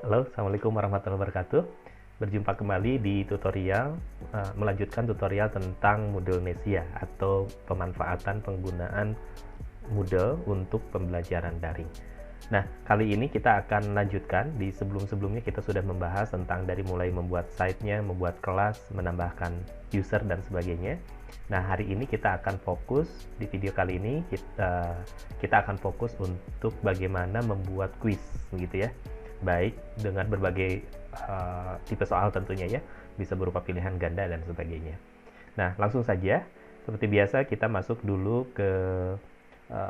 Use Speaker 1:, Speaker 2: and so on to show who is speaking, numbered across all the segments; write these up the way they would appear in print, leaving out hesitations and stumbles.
Speaker 1: Halo, Assalamualaikum warahmatullahi wabarakatuh. Berjumpa kembali di tutorial, melanjutkan tutorial tentang Moodlenesia atau pemanfaatan penggunaan Moodle untuk pembelajaran daring. Nah, kali ini kita akan lanjutkan. Di sebelum-sebelumnya kita sudah membahas tentang dari mulai membuat site-nya, membuat kelas, menambahkan user, dan sebagainya. Nah, hari ini kita akan fokus, di video kali ini kita akan fokus untuk bagaimana membuat quiz, begitu ya. Baik dengan berbagai tipe soal tentunya ya, bisa berupa pilihan ganda dan sebagainya. Nah, langsung saja, seperti biasa kita masuk dulu ke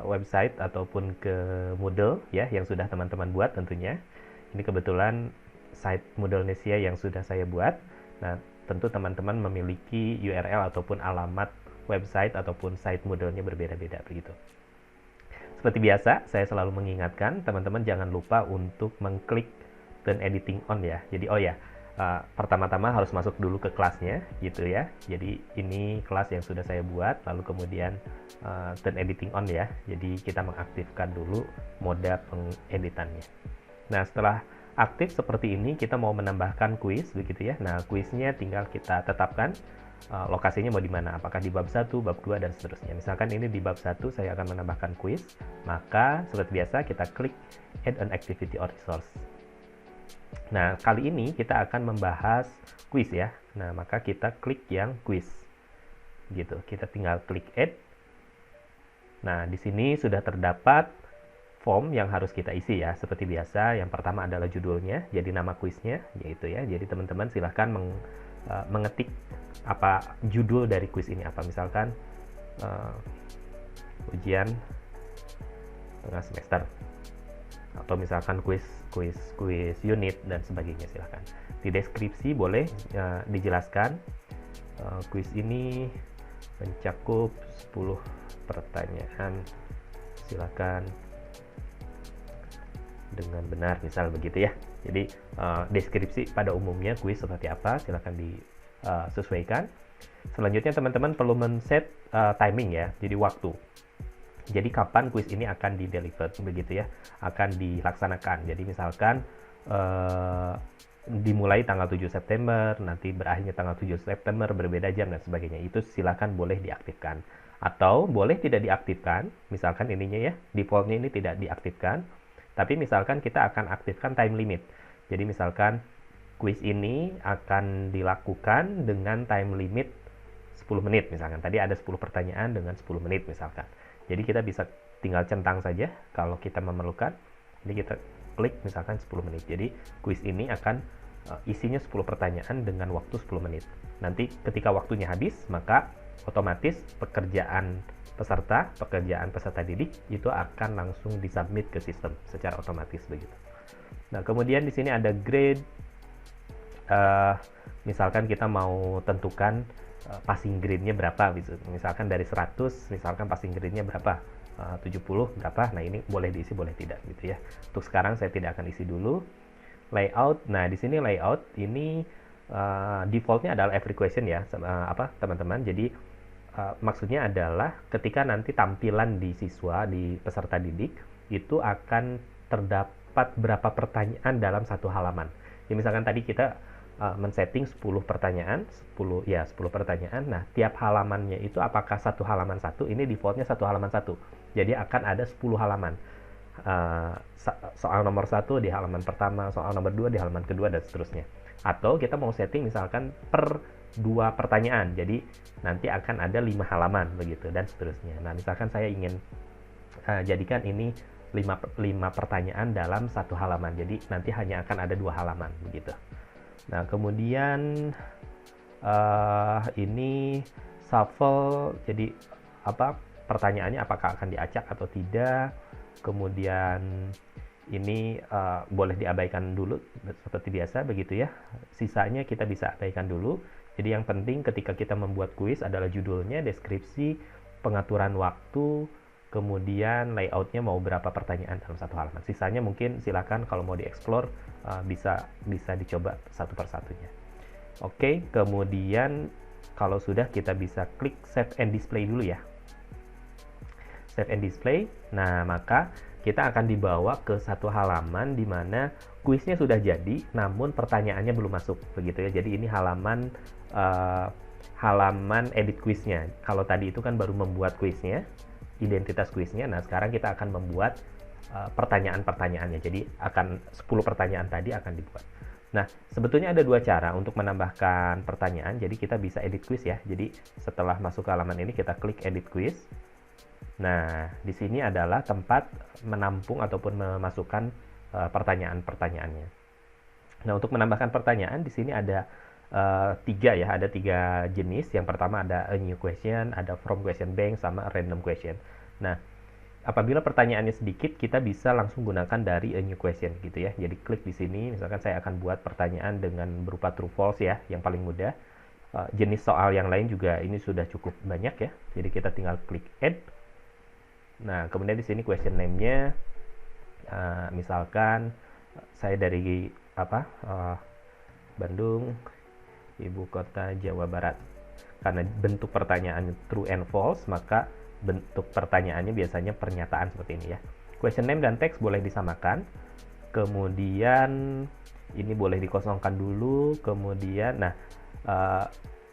Speaker 1: website ataupun ke Moodle ya, yang sudah teman-teman buat tentunya. Ini kebetulan site Moodlenesia yang sudah saya buat. Nah, tentu teman-teman memiliki URL ataupun alamat website ataupun site Moodle-nya berbeda-beda begitu. Seperti biasa, saya selalu mengingatkan teman-teman jangan lupa untuk mengklik turn editing on ya. Jadi pertama-tama harus masuk dulu ke kelasnya gitu ya. Jadi ini kelas yang sudah saya buat, lalu kemudian turn editing on ya. Jadi kita mengaktifkan dulu mode pengeditannya. Nah, setelah aktif seperti ini, kita mau menambahkan kuis begitu ya. Nah, kuisnya tinggal kita tetapkan lokasinya mau di mana, apakah di bab 1, bab 2, dan seterusnya. Misalkan ini di bab 1 saya akan menambahkan kuis, maka seperti biasa kita klik add an activity or resource. Nah, kali ini kita akan membahas kuis ya. Nah, maka kita klik yang kuis. Gitu. Kita tinggal klik add. Nah, di sini sudah terdapat form yang harus kita isi ya. Seperti biasa, yang pertama adalah judulnya, jadi nama kuisnya, yaitu ya. Jadi teman-teman silahkan mengetik apa judul dari kuis ini, apa misalkan ujian tengah semester, atau misalkan kuis unit dan sebagainya. Silahkan di deskripsi boleh dijelaskan kuis ini mencakup 10 pertanyaan, silahkan dengan benar, misal begitu ya. Jadi deskripsi pada umumnya kuis seperti apa silahkan disesuaikan. Selanjutnya teman-teman perlu men-set timing ya, jadi waktu. Jadi kapan kuis ini akan di-deliver begitu ya, akan dilaksanakan. Jadi misalkan dimulai tanggal 7 September, nanti berakhirnya tanggal 7 September, berbeda jam dan sebagainya. Itu silakan boleh diaktifkan. Atau boleh tidak diaktifkan, misalkan ininya ya, defaultnya ini tidak diaktifkan. Tapi misalkan kita akan aktifkan time limit. Jadi misalkan kuis ini akan dilakukan dengan time limit 10 menit misalkan. Tadi ada 10 pertanyaan dengan 10 menit misalkan. Jadi kita bisa tinggal centang saja kalau kita memerlukan. Jadi kita klik misalkan 10 menit. Jadi kuis ini akan isinya 10 pertanyaan dengan waktu 10 menit. Nanti ketika waktunya habis, maka otomatis pekerjaan peserta didik itu akan langsung disubmit ke sistem secara otomatis begitu. Nah, kemudian di sini ada grade. Misalkan kita mau tentukan passing grade-nya berapa gitu. Misalkan dari 100, misalkan passing grade-nya berapa? 70 berapa? Nah, ini boleh diisi, boleh tidak gitu ya. Untuk sekarang saya tidak akan isi dulu. Layout. Nah, di sini layout ini default-nya adalah every question ya, teman-teman. Jadi maksudnya adalah ketika nanti tampilan di siswa, di peserta didik, itu akan terdapat berapa pertanyaan dalam satu halaman. Ya, misalkan tadi kita men-setting 10 pertanyaan, 10 pertanyaan. Nah, tiap halamannya itu apakah satu halaman satu, ini defaultnya satu halaman satu. Jadi akan ada 10 halaman. Soal nomor 1 di halaman pertama, soal nomor 2 di halaman kedua, dan seterusnya. Atau kita mau setting misalkan per 2 pertanyaan, jadi nanti akan ada 5 halaman begitu, dan seterusnya. Nah, misalkan saya ingin jadikan ini 5 pertanyaan dalam satu halaman, jadi nanti hanya akan ada 2 halaman begitu. Nah, kemudian ini shuffle, jadi pertanyaannya apakah akan diacak atau tidak. Kemudian ini boleh diabaikan dulu seperti biasa begitu ya. Sisanya kita bisa abaikan dulu. Jadi yang penting ketika kita membuat kuis adalah judulnya, deskripsi, pengaturan waktu, kemudian layoutnya mau berapa pertanyaan dalam satu halaman. Sisanya mungkin silakan kalau mau dieksplor bisa dicoba satu persatunya. Oke, kemudian kalau sudah kita bisa klik save and display dulu ya. Save and display. Nah, maka kita akan dibawa ke satu halaman di mana kuisnya sudah jadi, namun pertanyaannya belum masuk, begitu ya. Jadi ini halaman edit kuisnya. Kalau tadi itu kan baru membuat kuisnya, identitas kuisnya. Nah, sekarang kita akan membuat pertanyaan-pertanyaannya. Jadi akan 10 pertanyaan tadi akan dibuat. Nah, sebetulnya ada dua cara untuk menambahkan pertanyaan. Jadi kita bisa edit quiz ya. Jadi setelah masuk ke halaman ini kita klik edit quiz. Nah, di sini adalah tempat menampung ataupun memasukkan pertanyaan-pertanyaannya. Nah, untuk menambahkan pertanyaan di sini ada tiga ya, ada 3 jenis. Yang pertama ada a new question, ada from question bank, sama a random question. Nah, apabila pertanyaannya sedikit, kita bisa langsung gunakan dari a new question gitu ya. Jadi klik di sini, misalkan saya akan buat pertanyaan dengan berupa true false ya, yang paling mudah. Jenis soal yang lain juga ini sudah cukup banyak ya. Jadi kita tinggal klik add. Nah, kemudian di sini question name-nya, misalkan saya dari Bandung, ibu kota Jawa Barat. Karena bentuk pertanyaan true and false, maka bentuk pertanyaannya biasanya pernyataan seperti ini ya. Question name dan teks boleh disamakan. Kemudian ini boleh dikosongkan dulu. Kemudian,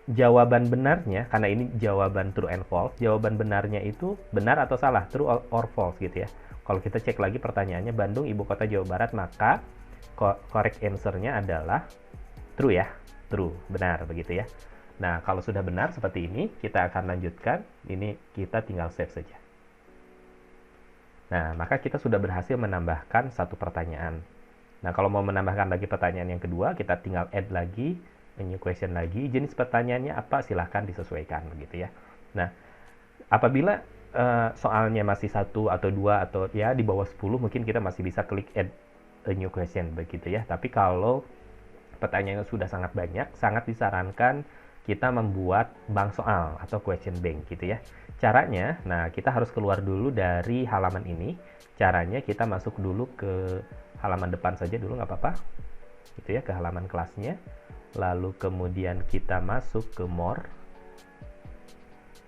Speaker 1: jawaban benarnya, karena ini jawaban true and false, jawaban benarnya itu benar atau salah, true or false gitu ya. Kalau kita cek lagi pertanyaannya, Bandung ibu kota Jawa Barat, maka correct answer-nya adalah true ya, true, benar begitu ya. Nah, kalau sudah benar seperti ini, kita akan lanjutkan. Ini kita tinggal save saja. Nah, maka kita sudah berhasil menambahkan satu pertanyaan. Nah, kalau mau menambahkan lagi pertanyaan yang kedua, kita tinggal add lagi, a new question lagi. Jenis pertanyaannya apa, silahkan disesuaikan begitu ya. Nah, apabila soalnya masih 1 atau 2 atau ya di bawah 10, mungkin kita masih bisa klik add a new question begitu ya. Tapi kalau pertanyaannya sudah sangat banyak, sangat disarankan kita membuat bank soal atau question bank gitu ya. Caranya, nah kita harus keluar dulu dari halaman ini. Caranya kita masuk dulu ke halaman depan saja dulu, nggak apa-apa. Gitu ya, ke halaman kelasnya. Lalu kemudian kita masuk ke more.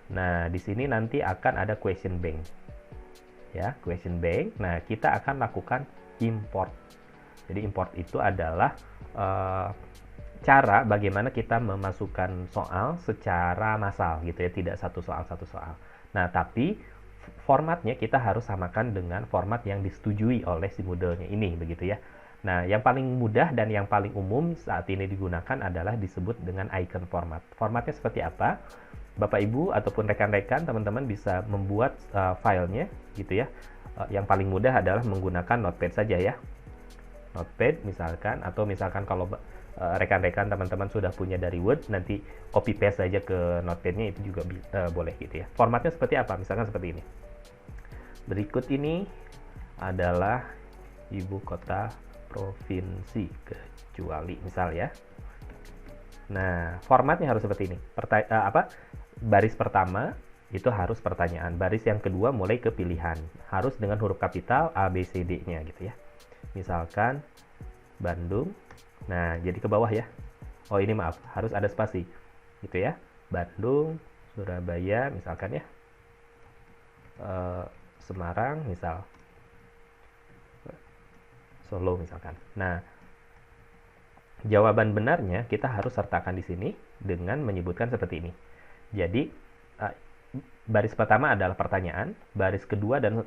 Speaker 1: Nah, di sini nanti akan ada question bank. Ya, question bank. Nah, kita akan lakukan import. Jadi import itu adalah cara bagaimana kita memasukkan soal secara massal gitu ya, tidak satu soal satu soal. Nah, tapi formatnya kita harus samakan dengan format yang disetujui oleh si Moodle-nya ini begitu ya. Nah, yang paling mudah dan yang paling umum saat ini digunakan adalah disebut dengan icon format. Formatnya seperti apa? Bapak Ibu ataupun rekan-rekan teman-teman bisa membuat filenya gitu ya. Yang paling mudah adalah menggunakan Notepad saja ya. Notepad misalkan, atau misalkan kalau rekan-rekan teman-teman sudah punya dari Word, nanti copy paste saja ke Notepad-nya, itu juga boleh gitu ya. Formatnya seperti apa? Misalkan seperti ini. Berikut ini adalah ibu kota provinsi kecuali misal ya. Nah, formatnya harus seperti ini. Baris pertama itu harus pertanyaan. Baris yang kedua mulai ke pilihan. Harus dengan huruf kapital A, B, C, D-nya gitu ya. Misalkan Bandung. Nah, jadi ke bawah ya. Oh, ini maaf, harus ada spasi. Gitu ya. Bandung, Surabaya misalkan ya. Semarang misal. Solo misalkan. Nah, jawaban benarnya kita harus sertakan di sini dengan menyebutkan seperti ini. Jadi, baris pertama adalah pertanyaan, baris kedua dan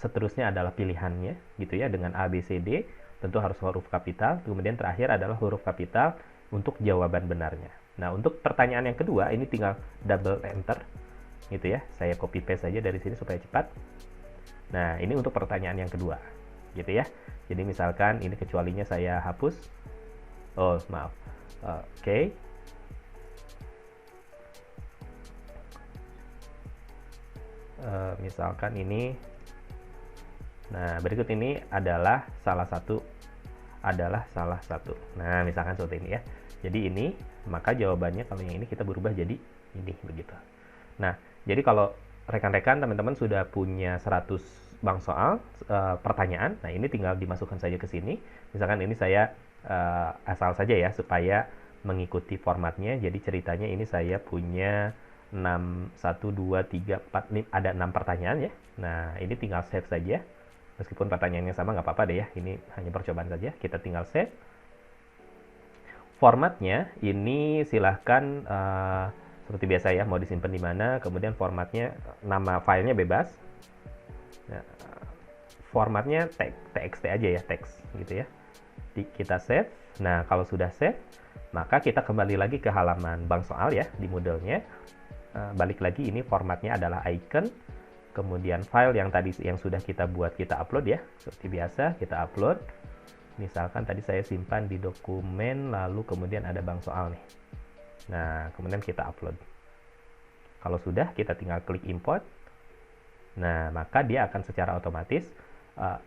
Speaker 1: seterusnya adalah pilihannya, gitu ya, dengan A, B, C, D, tentu harus huruf kapital, kemudian terakhir adalah huruf kapital untuk jawaban benarnya. Nah, untuk pertanyaan yang kedua, ini tinggal double enter, gitu ya, saya copy paste saja dari sini supaya cepat. Nah, ini untuk pertanyaan yang kedua, gitu ya. Jadi misalkan ini kecualinya saya hapus. Oh, maaf. Oke. Misalkan ini. Nah, berikut ini adalah salah satu. Nah, misalkan seperti ini ya. Jadi ini, maka jawabannya kalau yang ini kita berubah jadi ini begitu. Nah, jadi kalau rekan-rekan teman-teman sudah punya 100 bank soal pertanyaan, nah ini tinggal dimasukkan saja ke sini. Misalkan ini saya asal saja ya supaya mengikuti formatnya. Jadi ceritanya ini saya punya 1, 2, 3, 4, ada 6 pertanyaan ya. Nah, ini tinggal save saja. Meskipun pertanyaannya sama, nggak apa-apa deh ya. Ini hanya percobaan saja. Kita tinggal save. Formatnya ini silahkan seperti biasa ya, mau disimpan di mana. Kemudian formatnya, nama filenya bebas. Nah, formatnya TXT aja ya, teks gitu ya. Kita save. Nah, kalau sudah save, maka kita kembali lagi ke halaman bank soal ya di Moodle-nya. Balik lagi, ini formatnya adalah icon. Kemudian file yang tadi yang sudah kita buat, kita upload ya. Seperti biasa, kita upload. Misalkan tadi saya simpan di dokumen, lalu kemudian ada bank soal nih. Nah, kemudian kita upload. Kalau sudah, kita tinggal klik import. Nah, maka dia akan secara otomatis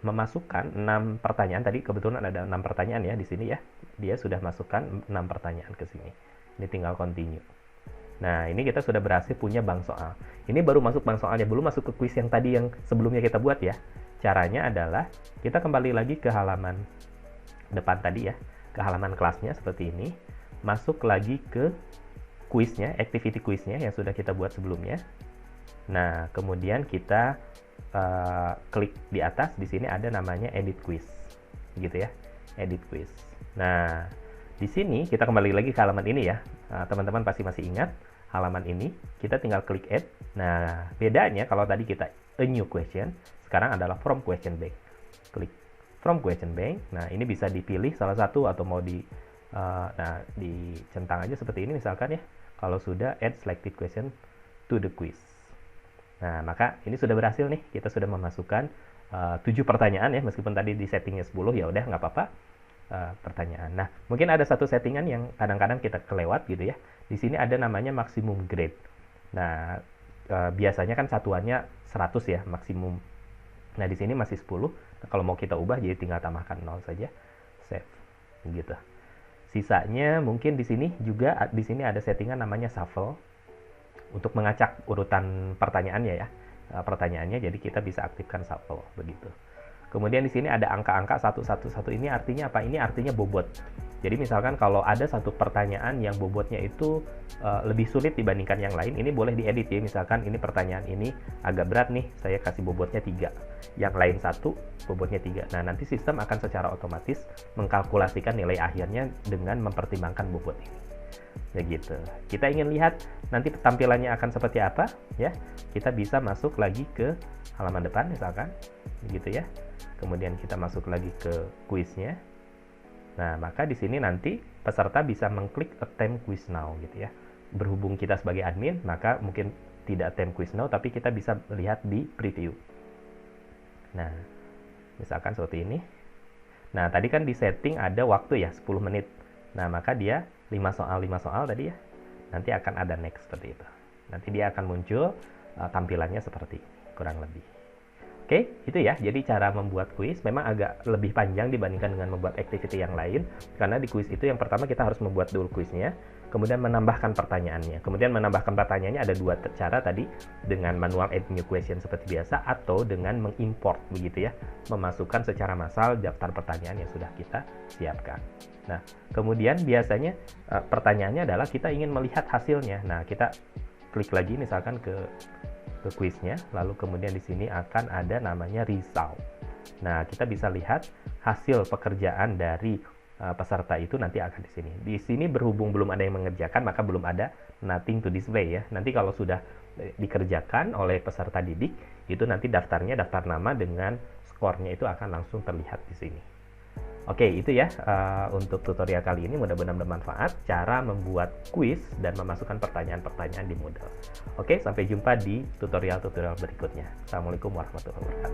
Speaker 1: memasukkan 6 pertanyaan. Tadi kebetulan ada 6 pertanyaan ya di sini ya. Dia sudah masukkan 6 pertanyaan ke sini. Ini tinggal continue. Nah, ini kita sudah berhasil punya bank soal. Ini baru masuk bank soalnya, belum masuk ke kuis yang tadi yang sebelumnya kita buat ya. Caranya adalah kita kembali lagi ke halaman depan tadi ya, ke halaman kelasnya seperti ini. Masuk lagi ke kuisnya, activity kuisnya yang sudah kita buat sebelumnya. Nah, kemudian kita klik di atas, di sini ada namanya edit quiz, gitu ya, edit quiz. Nah, di sini kita kembali lagi ke halaman ini ya. Teman-teman pasti masih ingat halaman ini. Kita tinggal klik add. Nah, bedanya kalau tadi kita a new question, sekarang adalah from question bank. Klik from question bank. Nah, ini bisa dipilih salah satu atau mau dicentang aja seperti ini misalkan ya. Kalau sudah add selected question to the quiz. Nah, maka ini sudah berhasil nih. Kita sudah memasukkan 7 pertanyaan ya, meskipun tadi di settingnya 10, ya udah nggak apa-apa. Pertanyaan. Nah, mungkin ada satu settingan yang kadang-kadang kita kelewat gitu ya. Di sini ada namanya maksimum grade. Nah, biasanya kan satuannya 100 ya, maksimum. Nah, di sini masih 10. Nah, kalau mau kita ubah jadi tinggal tambahkan 0 saja. Save. Gitu. Sisanya mungkin di sini juga, di sini ada settingan namanya shuffle untuk mengacak urutan pertanyaannya ya. Pertanyaannya, jadi kita bisa aktifkan shuffle begitu. Kemudian di sini ada angka-angka 111. Ini artinya apa? Ini artinya bobot. Jadi misalkan kalau ada satu pertanyaan yang bobotnya itu lebih sulit dibandingkan yang lain, ini boleh diedit ya. Misalkan ini pertanyaan ini agak berat nih, saya kasih bobotnya 3. Yang lain 1, bobotnya 3. Nah, nanti sistem akan secara otomatis mengkalkulasikan nilai akhirnya dengan mempertimbangkan bobot ini. Begitu. Kita ingin lihat nanti tampilannya akan seperti apa ya. Kita bisa masuk lagi ke halaman depan misalkan, gitu ya. Kemudian kita masuk lagi ke kuisnya. Nah, maka di sini nanti peserta bisa mengklik attempt quiz now gitu ya. Berhubung kita sebagai admin, maka mungkin tidak attempt quiz now, tapi kita bisa lihat di preview. Nah, misalkan seperti ini. Nah, tadi kan di setting ada waktu ya, 10 menit. Nah, maka dia 5 soal tadi ya. Nanti akan ada next seperti itu. Nanti dia akan muncul tampilannya seperti ini, kurang lebih. Oke, itu ya. Jadi cara membuat kuis memang agak lebih panjang dibandingkan dengan membuat activity yang lain. Karena di kuis itu yang pertama kita harus membuat dulu kuisnya, kemudian menambahkan pertanyaannya. Kemudian menambahkan pertanyaannya ada 2 cara tadi, dengan manual add new question seperti biasa, atau dengan mengimport begitu ya, memasukkan secara massal daftar pertanyaan yang sudah kita siapkan. Nah, kemudian biasanya pertanyaannya adalah kita ingin melihat hasilnya. Nah, kita klik lagi misalkan ke kuisnya, lalu kemudian di sini akan ada namanya result. Nah, kita bisa lihat hasil pekerjaan dari peserta itu nanti akan di sini. Di sini berhubung belum ada yang mengerjakan, maka belum ada nothing to display ya. Nanti kalau sudah dikerjakan oleh peserta didik, itu nanti daftarnya, daftar nama dengan skornya itu akan langsung terlihat di sini. Oke, itu ya untuk tutorial kali ini. Mudah-mudahan bermanfaat cara membuat kuis dan memasukkan pertanyaan-pertanyaan di Moodle. Oke, sampai jumpa di tutorial-tutorial berikutnya. Assalamualaikum warahmatullahi wabarakatuh.